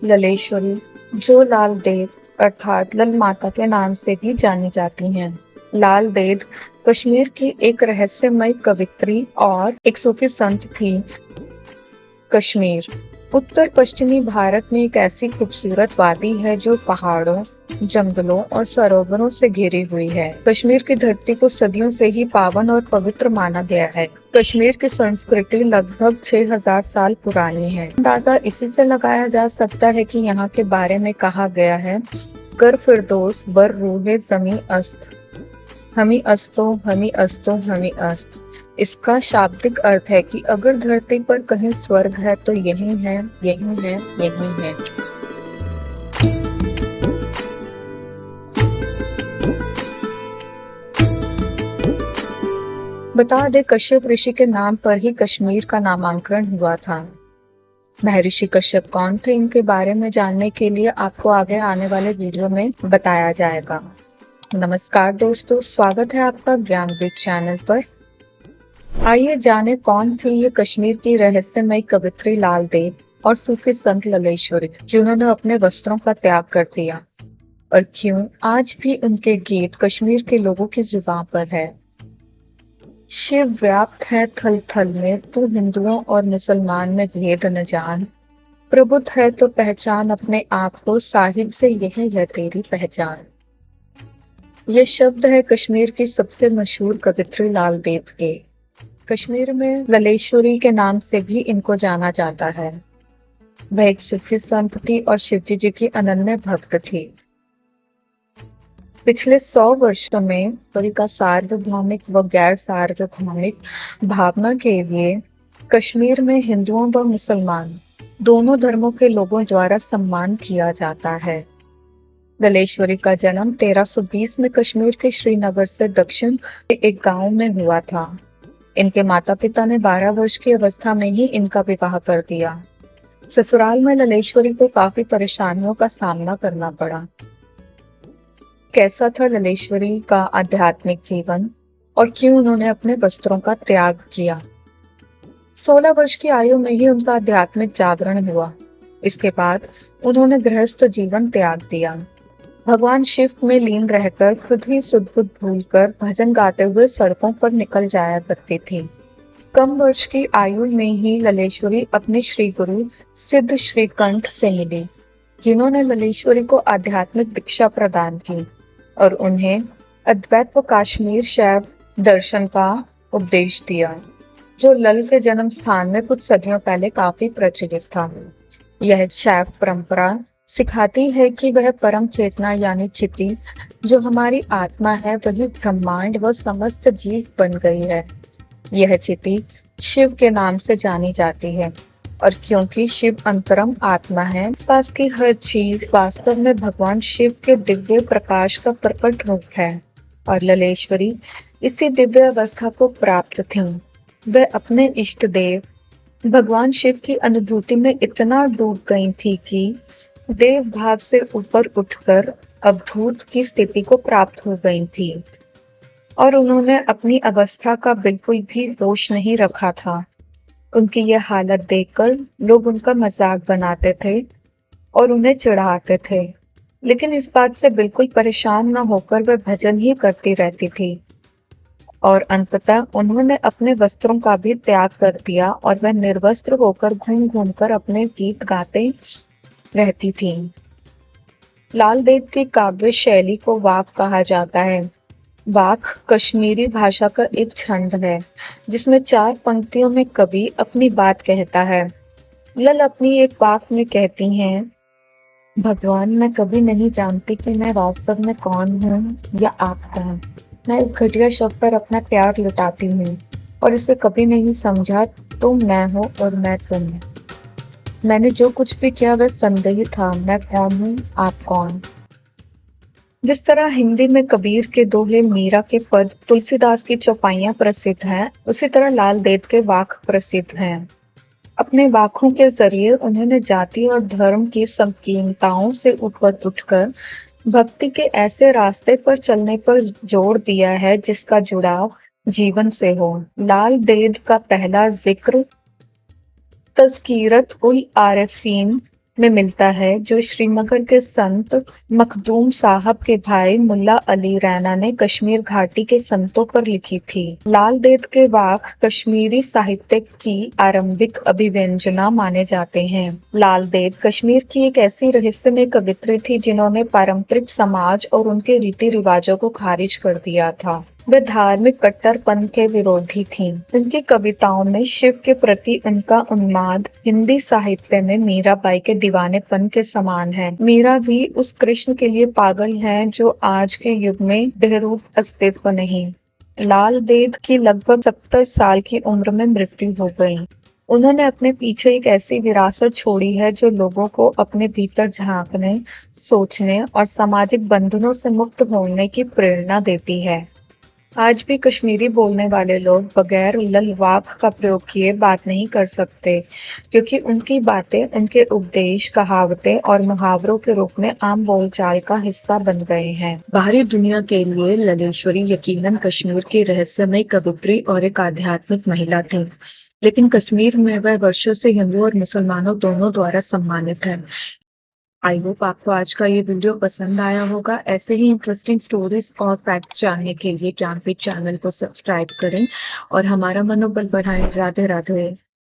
ललेश्वरी, जो लाल देव अर्थात लल माता के नाम से भी जानी जाती हैं। लाल देद कश्मीर की एक रहस्यमय कवित्री और एक सूफी संत थी। कश्मीर उत्तर पश्चिमी भारत में एक ऐसी खूबसूरत वादी है जो पहाड़ों, जंगलों और सरोवरों से घिरी हुई है। कश्मीर की धरती को सदियों से ही पावन और पवित्र माना गया है। कश्मीर की संस्कृति लगभग 6000 साल पुरानी है। अंदाजा इसी से लगाया जा सकता है कि यहाँ के बारे में कहा गया है, कर फिरदौस बर रूहे जमी अस्त, हमी अस्तो हमी अस्तो हमी अस्त। इसका शाब्दिक अर्थ है कि अगर धरती पर कहीं स्वर्ग है तो यही है, यही है, यही है। बता दे, कश्यप ऋषि के नाम पर ही कश्मीर का नामांकन हुआ था। महर्षि कश्यप कौन थे, इनके बारे में जानने के लिए आपको आगे आने वाले वीडियो में बताया जाएगा। नमस्कार दोस्तों, स्वागत है आपका ज्ञानदीप चैनल पर। आइए जाने कौन थी ये कश्मीर की रहस्यमय कवित्री लाल देद और सूफी संत ललेश्वरी, जिन्होंने अपने वस्त्रों का त्याग कर दिया, और क्यों आज भी उनके गीत कश्मीर के लोगों की जुबान पर है। शिव व्याप्त है थल थल में, तू हिंदुओं और मुसलमान में भेद न जान। प्रबुद्ध है तो पहचान अपने आप को, साहिब से यही है तेरी पहचान। ये शब्द है कश्मीर की सबसे मशहूर कवित्री लाल देद के। कश्मीर में ललेश्वरी के नाम से भी इनको जाना जाता है। वह एक सूफी संत थी और शिवजी जी की अनन्य भक्त थी। पिछले 100 वर्षों में कवि का सार्वभौमिक व गैर सार्वभौमिक भावना के लिए कश्मीर में हिंदुओं व मुसलमान दोनों धर्मों के लोगों द्वारा सम्मान किया जाता है। ललेश्वरी का जन्म 1320 में कश्मीर के श्रीनगर से दक्षिण के एक गांव में हुआ था। इनके माता पिता ने 12 वर्ष की अवस्था में ही इनका विवाह कर दिया। ससुराल में ललेश्वरी को काफी परेशानियों का सामना करना पड़ा। कैसा था ललेश्वरी का आध्यात्मिक जीवन और क्यों उन्होंने अपने वस्त्रों का त्याग किया। 16 वर्ष की आयु में ही उनका आध्यात्मिक जागरण हुआ। इसके बाद उन्होंने गृहस्थ जीवन त्याग दिया। भगवान शिव में लीन रहकर खुद ही सुध बुध भूलकर भजन गाते हुए सड़कों पर निकल जाया करती थी। कम वर्ष की आयु में ही ललेश्वरी अपने श्री गुरु सिद्ध श्रीकंठ से मिली, जिन्होंने ललेश्वरी को आध्यात्मिक दीक्षा प्रदान की और उन्हें अद्वैत व काश्मीर शैव दर्शन का उपदेश दिया, जो लल के जन्म स्थान में कुछ सदियों पहले काफी प्रचलित था। यह शैव परंपरा सिखाती है कि वह परम चेतना यानी चिति, जो हमारी आत्मा है, वही ब्रह्मांड व समस्त जीव बन गई है। यह चिति शिव के नाम से जानी जाती है, और क्योंकि शिव अंतरम आत्मा है, आसपास की हर चीज वास्तव में भगवान शिव के दिव्य प्रकाश का प्रकट रूप है, और ललेश्वरी इसी दिव्य अवस्था को प्राप्त थी। वह अपने इष्ट देव भगवान शिव की अनुभूति में इतना डूब गई थी कि देव भाव से ऊपर उठकर अवधूत की स्थिति को प्राप्त हो गई थी, और उन्होंने अपनी अवस्था का बिल्कुल भी होश नहीं रखा था। उनकी यह हालत देखकर लोग उनका मजाक बनाते थे और उन्हें चिढ़ाते थे, लेकिन इस बात से बिल्कुल परेशान न होकर वह भजन ही करती रहती थी। और अंततः उन्होंने अपने वस्त्रों का भी त्याग कर दिया और वह निर्वस्त्र होकर घूम घूम कर अपने गीत गाते रहती थी। लाल देद की काव्य शैली को वाक कहा जाता है। वाक कश्मीरी भाषा का एक छंद है, जिसमें 4 पंक्तियों में कवि अपनी बात कहता है। लल अपनी एक वाक में कहती हैं, भगवान मैं कभी नहीं जानती कि मैं वास्तव में कौन हूँ या आप कौन। मैं इस घटिया शब्द पर अपना प्यार लुटाती हूँ और इसे कभी नहीं समझा तुम मैं हो और मैं तुम। मैंने जो कुछ भी किया वह संदेह था, मैं कौन हूँ आप कौन। जिस तरह हिंदी में कबीर के दोहे, मीरा के पद, तुलसीदास की चौपाइयां प्रसिद्ध हैं, उसी तरह लाल देद के वाक प्रसिद्ध हैं। अपने वाकों के जरिए उन्होंने जाति और धर्म की संकीर्णताओं से ऊपर उठकर भक्ति के ऐसे रास्ते पर चलने पर जोर दिया है जिसका जुड़ाव जीवन से हो। लाल देद का पहला जिक्र तज़किरत उल आरिफीन में मिलता है, जो श्रीनगर के संत मखदूम साहब के भाई मुल्ला अली रैना ने कश्मीर घाटी के संतों पर लिखी थी। लाल देद के वाक कश्मीरी साहित्य की आरंभिक अभिव्यंजना माने जाते हैं। लाल देद कश्मीर की एक ऐसी रहस्यमय कवित्री थी जिन्होंने पारंपरिक समाज और उनके रीति रिवाजों को खारिज कर दिया था। वे धार्मिक कट्टरपन के विरोधी थीं। उनकी कविताओं में शिव के प्रति उनका उन्माद हिंदी साहित्य में मीराबाई के दीवानेपन के समान है। मीरा भी उस कृष्ण के लिए पागल हैं जो आज के युग में देहरूप अस्तित्व नहीं। लाल देद की लगभग 70 साल की उम्र में मृत्यु हो गई। उन्होंने अपने पीछे एक ऐसी विरासत छोड़ी है जो लोगों को अपने भीतर झांकने, सोचने और सामाजिक बंधनों से मुक्त होने की प्रेरणा देती है। आज भी कश्मीरी बोलने वाले लोग बगैर ललवाक का प्रयोग किए बात नहीं कर सकते, क्योंकि उनकी बातें उनके उपदेश, कहावतें और मुहावरों के रूप में आम बोलचाल का हिस्सा बन गए हैं। बाहरी दुनिया के लिए ललेश्वरी यकीनन कश्मीर की रहस्यमय कवित्री और एक आध्यात्मिक महिला थी, लेकिन कश्मीर में वह वर्षों से हिंदू और मुसलमानों दोनों द्वारा सम्मानित है। आई होप आपको आज का ये वीडियो पसंद आया होगा। ऐसे ही इंटरेस्टिंग स्टोरीज और फैक्ट्स जानने के लिए ज्ञानपीठ चैनल को सब्सक्राइब करें और हमारा मनोबल बढ़ाएं। राधे राधे।